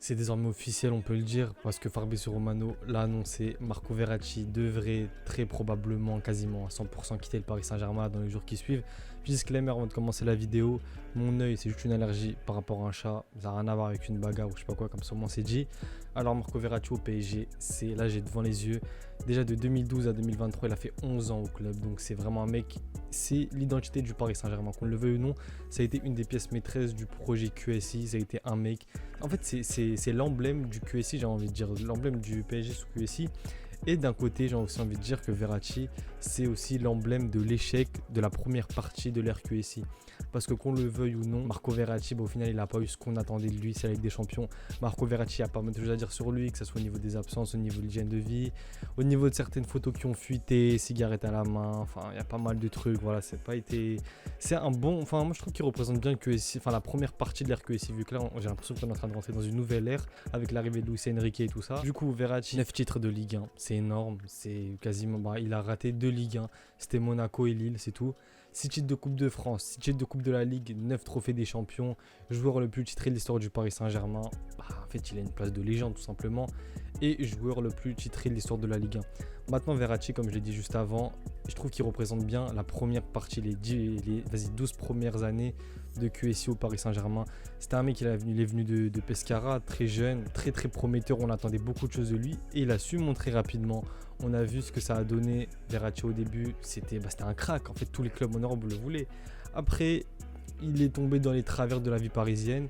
C'est désormais officiel, on peut le dire, parce que Fabrizio Romano l'a annoncé. Marco Verratti devrait très probablement, quasiment à 100% quitter le Paris Saint-Germain dans les jours qui suivent. Disclaimer avant de commencer la vidéo, mon œil c'est juste une allergie par rapport à un chat, ça n'a rien à voir avec une bagarre ou je sais pas quoi, comme ça au moins c'est dit. Alors Marco Verratti au PSG, c'est là j'ai devant les yeux, déjà de 2012 à 2023 il a fait 11 ans au club, donc c'est vraiment un mec, c'est l'identité du Paris Saint-Germain, qu'on le veuille ou non, ça a été une des pièces maîtresses du projet QSI, ça a été un mec, en fait c'est l'emblème du QSI, j'ai envie de dire, l'emblème du PSG sous QSI. Et d'un côté, j'ai aussi envie de dire que Verratti, c'est aussi l'emblème de l'échec de la première partie de l'ère QSI. Parce que qu'on le veuille ou non, Marco Verratti, au final, il n'a pas eu ce qu'on attendait de lui, c'est la Ligue des Champions. Marco Verratti, il y a pas mal de choses à dire sur lui, que ce soit au niveau des absences, au niveau de l'hygiène de vie, au niveau de certaines photos qui ont fuité, cigarette à la main, enfin, il y a pas mal de trucs, voilà, c'est pas été... C'est un bon... Enfin, moi, je trouve qu'il représente bien QSI, enfin, la première partie de l'ère QSI, vu que là, j'ai l'impression qu'on est en train de rentrer dans une nouvelle ère, avec l'arrivée de Luis Enrique et tout ça. Du coup, Verratti, 9 titres de Ligue 1, c'est énorme, c'est quasiment... Bah, il a raté 2 Ligue 1, c'était Monaco et Lille, c'est tout. 6 titres de Coupe de France, 6 titres de Coupe de la Ligue, 9 trophées des champions, joueur le plus titré de l'histoire du Paris Saint-Germain. Bah, en fait, il a une place de légende tout simplement. Et joueur le plus titré de l'histoire de la Ligue 1. Maintenant, Verratti, comme je l'ai dit juste avant, je trouve qu'il représente bien la première partie, les 12 premières années de QSI au Paris Saint-Germain. C'était un mec, il est venu de Pescara, très jeune, très prometteur, on attendait beaucoup de choses de lui et il a su montrer rapidement. On a vu ce que ça a donné. Verratti au début, c'était un crack, en fait tous les clubs en Europe le voulaient. Après, il est tombé dans les travers de la vie parisienne.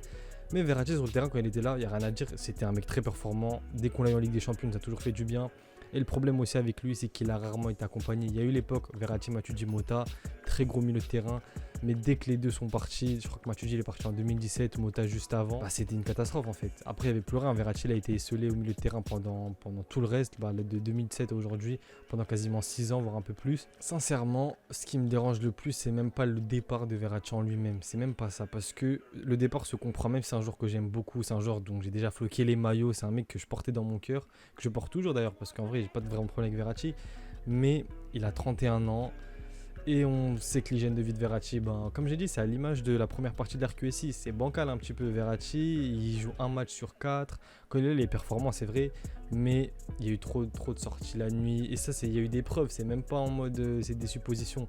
Mais Verratti sur le terrain, quand il était là, il n'y a rien à dire, c'était un mec très performant. Dès qu'on l'a eu en Ligue des Champions, ça a toujours fait du bien. Et le problème aussi avec lui, c'est qu'il a rarement été accompagné. Il y a eu l'époque Verratti, Matuidi, Mota, très gros milieu de terrain. Mais dès que les deux sont partis, je crois que Matuidi est parti en 2017, Mota juste avant, bah, c'était une catastrophe en fait. Après, il n'y avait plus rien. Verratti il a été esselé au milieu de terrain pendant tout le reste, bah, de 2007 à aujourd'hui, pendant quasiment 6 ans, voire un peu plus. Sincèrement, ce qui me dérange le plus, c'est même pas le départ de Verratti en lui-même. C'est même pas ça. Parce que le départ se comprend, même c'est un joueur que j'aime beaucoup. C'est un joueur dont j'ai déjà floqué les maillots. C'est un mec que je portais dans mon cœur, que je porte toujours d'ailleurs, parce qu'en vrai, j'ai pas de vraiment problème avec Verratti. Mais il a 31 ans. Et on sait que l'hygiène de vie de Verratti, ben, comme j'ai dit, c'est à l'image de la première partie de l'RQSI. C'est bancal un petit peu Verratti, il joue un match sur 4. Quand il est performant, c'est vrai, mais il y a eu trop de sorties la nuit. Et ça, il y a eu des preuves, c'est même pas en mode c'est des suppositions.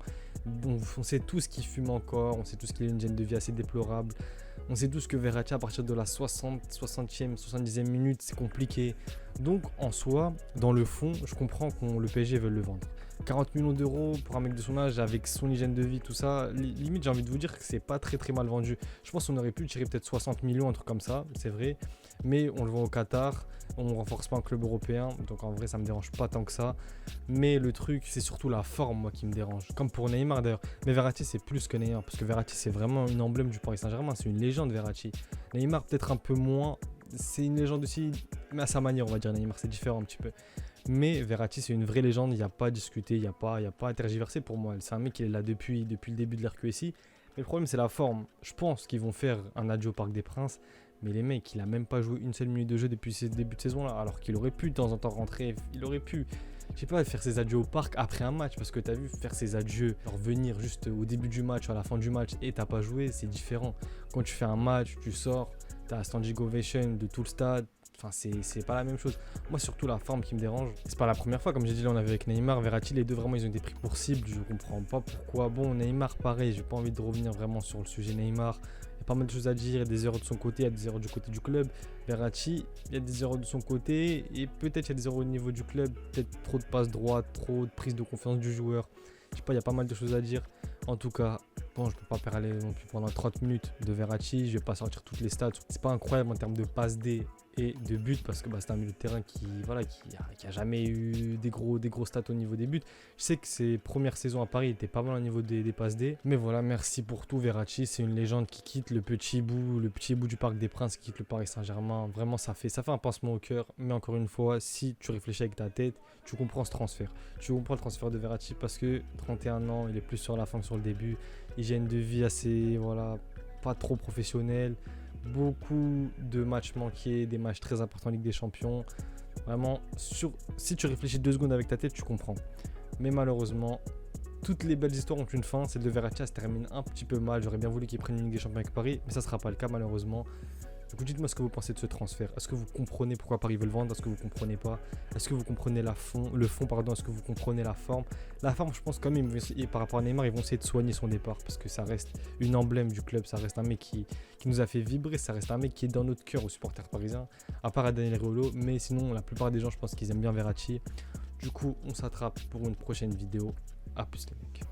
On sait tous qu'il fume encore, on sait tous qu'il a une hygiène de vie assez déplorable. On sait tous que Verratti, à partir de la 60e, 70e minute, c'est compliqué. Donc, en soi, dans le fond, je comprends que le PSG veut le vendre. 40 millions d'euros pour un mec de son âge avec son hygiène de vie, tout ça, limite j'ai envie de vous dire que c'est pas très mal vendu. Je pense qu'on aurait pu tirer peut-être 60 millions, un truc comme ça, c'est vrai, mais on le vend au Qatar, on renforce pas un club européen, donc en vrai ça me dérange pas tant que ça. Mais le truc c'est surtout la forme moi qui me dérange, comme pour Neymar d'ailleurs. Mais Verratti c'est plus que Neymar, parce que Verratti c'est vraiment une emblème du Paris Saint-Germain, c'est une légende Verratti. Neymar peut-être un peu moins, c'est une légende aussi, mais à sa manière on va dire. Neymar c'est différent un petit peu. Mais Verratti, c'est une vraie légende, il n'y a pas à discuter, il n'y a pas à tergiverser pour moi. C'est un mec qui est là depuis le début de l'RQSI. Mais le problème, c'est la forme. Je pense qu'ils vont faire un adieu au Parc des Princes. Mais les mecs, il n'a même pas joué une seule minute de jeu depuis ce début de saison-là. Alors qu'il aurait pu de temps en temps rentrer, il aurait pu, je sais pas, faire ses adieux au parc après un match. Parce que tu as vu, faire ses adieux, revenir juste au début du match, à la fin du match, et t'as pas joué, c'est différent. Quand tu fais un match, tu sors, tu as un standing ovation de tout le stade. Enfin, c'est pas la même chose. Moi, surtout la forme qui me dérange. C'est pas la première fois, comme j'ai dit, là on avait avec Neymar, Verratti, les deux vraiment ils ont été pris pour cible. Je comprends pas pourquoi. Bon, Neymar, pareil, j'ai pas envie de revenir vraiment sur le sujet Neymar. Il y a pas mal de choses à dire, il y a des erreurs de son côté, il y a des erreurs du côté du club. Verratti, il y a des erreurs de son côté et peut-être il y a des erreurs au niveau du club. Peut-être trop de passes droites, trop de prise de confiance du joueur. Je sais pas, il y a pas mal de choses à dire. En tout cas, bon, je peux pas parler non plus pendant 30 minutes de Verratti. Je vais pas sortir toutes les stats. C'est pas incroyable en termes de passes D et de buts parce que c'est un milieu de terrain qui a jamais eu des gros stats au niveau des buts. Je sais que ses premières saisons à Paris étaient pas mal au niveau des passes D. Mais voilà, merci pour tout Verratti. C'est une légende qui quitte le petit bout du Parc des Princes, qui quitte le Paris Saint-Germain. Vraiment, ça fait un pincement au cœur. Mais encore une fois, si tu réfléchis avec ta tête, tu comprends ce transfert. Tu comprends le transfert de Verratti parce que 31 ans, il est plus sur la fin que sur le début. Hygiène de vie assez, pas trop professionnelle. Beaucoup de matchs manqués, des matchs très importants en Ligue des Champions. Vraiment, si tu réfléchis 2 secondes avec ta tête, tu comprends. Mais malheureusement, toutes les belles histoires ont une fin. Celle de Verratti se termine un petit peu mal. J'aurais bien voulu qu'il prenne une Ligue des Champions avec Paris, mais ça ne sera pas le cas malheureusement. Du coup, dites-moi ce que vous pensez de ce transfert. Est-ce que vous comprenez pourquoi Paris veut le vendre? Est-ce que vous comprenez pas? Est-ce que vous comprenez le fond, pardon? Est-ce que vous comprenez la forme? La forme, je pense quand même, par rapport à Neymar, ils vont essayer de soigner son départ parce que ça reste une emblème du club. Ça reste un mec qui nous a fait vibrer. Ça reste un mec qui est dans notre cœur aux supporters parisiens, à part à Daniel Riolo. Mais sinon, la plupart des gens, je pense qu'ils aiment bien Verratti. Du coup, on s'attrape pour une prochaine vidéo. A plus les mecs.